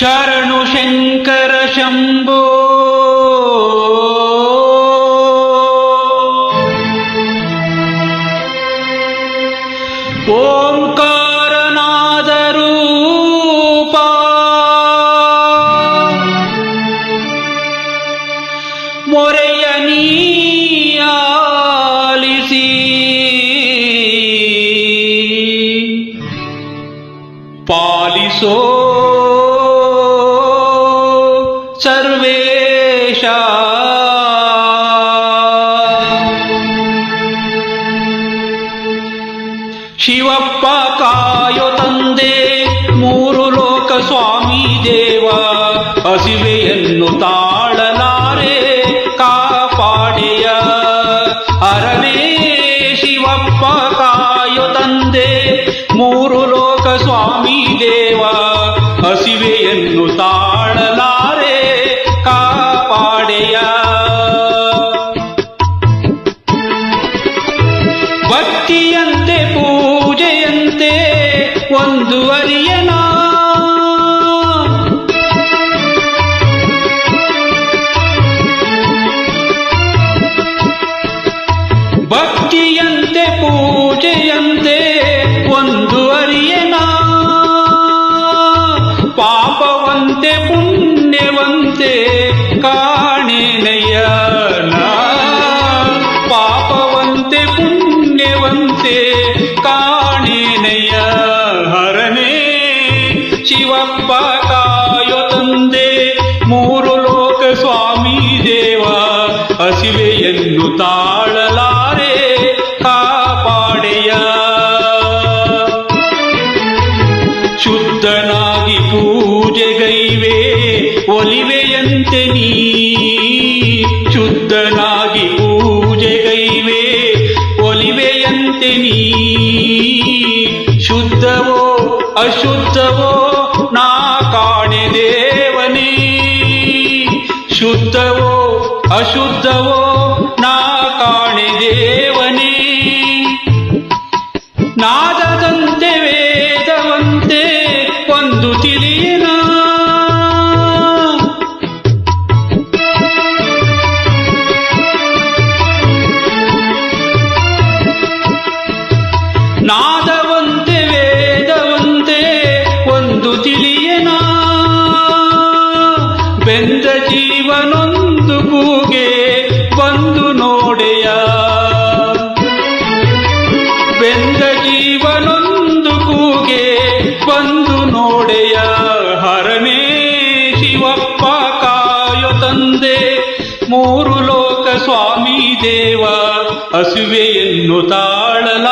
ಶರಣು ಶಂಕರ ಶಂಭೋ ಓಂಕಾರನಾದ ರೂಪ ಮೊರೆಯ ನೀಯಾಲಿಸಿ ಪಾಲಿಸೋ ಸರ್ವೇಶ ಶಿವಪ್ಪ ಕಾಯೋ ತಂದೆ ಮೂರು ಲೋಕ ಸ್ವಾಮಿ ದೇವ ಹಸಿವೆಯನ್ನು ತಾಳಲಾರೆ ಕಾಪಾಡೆಯ ಹರನೇ ಶಿವಪ್ಪ ಕಾಯೋ ತಂದೆ ಮೂರು ಲೋಕ ಸ್ವಾಮಿ ದೇವ ಹಸಿವೆಯನ್ನು ತಾಳಲಾರೆ ಕಾಪಾಡೆಯ ಭಕ್ತಿಯಂತೆ ಪೂಜೆಯಂತೆ ಒಂದು ಅರಿಯನ ಭಕ್ತಿಯಂತೆ ಪೂಜೆಯಂತೆ ಒಂದು ಅರಿಯನ ಪಾಪವಂತೆ ಪುಣ್ಯವಂತೆ ಕಾಣೆನಯ್ಯನ ಪಾಪವಂತೆ ಪುಣ್ಯವಂತೆ ಕಾಣೆನಯ್ಯ ಹರನೇ ಶಿವಪ್ಪ ಕಾಯೋ ತಂದೆ ಮೂರು ಲೋಕ ಸ್ವಾಮಿ ದೇವ ಹಸಿವೆಯನ್ನು ತಾಳಲಾರೆ ಕಾಪಾಡೆಯ ಶುದ್ಧನಾಗಿ ಪೂಜೆಗೈವೆ ಒಲಿವೆಯಂತೆ ನೀ ಶುದ್ಧನಾಗಿ ಪೂಜೆಗೈವೆ ಒಲಿವೆಯಂತೆ ನೀ ಶುದ್ಧವೋ ಅಶುದ್ಧವೋ ನಾ ಕಾಣೆ ದೇವನೇ ಶುದ್ಧವೋ ಅಶುದ್ಧವೋ ನಾ ಕಾಣೆ ದೇವನೇ ನಾದದಂತೆ ವೇದವಂತೆ ಒಂದು ತಿಳಿಯನ ನಾದವಂತೆ ವೇದವಂತೆ ಒಂದು ತಿಳಿಯನ ಬೆಂದ ಜೀವನೊಂದು ಕೂಗೆ ಬಂದು ನೋಡೆಯ ಬೆಂದ ಜೀವನೊಂದು ಕೂಗೆ ಬಂದು ನೋಡೆಯ ಹರನೇ ಶಿವಪ್ಪ ಕಾಯೋ ತಂದೆ ಮೂರು ಲೋಕ ಸ್ವಾಮಿ ದೇವ ಹಸಿವೆಯನ್ನು ತಾಳಲ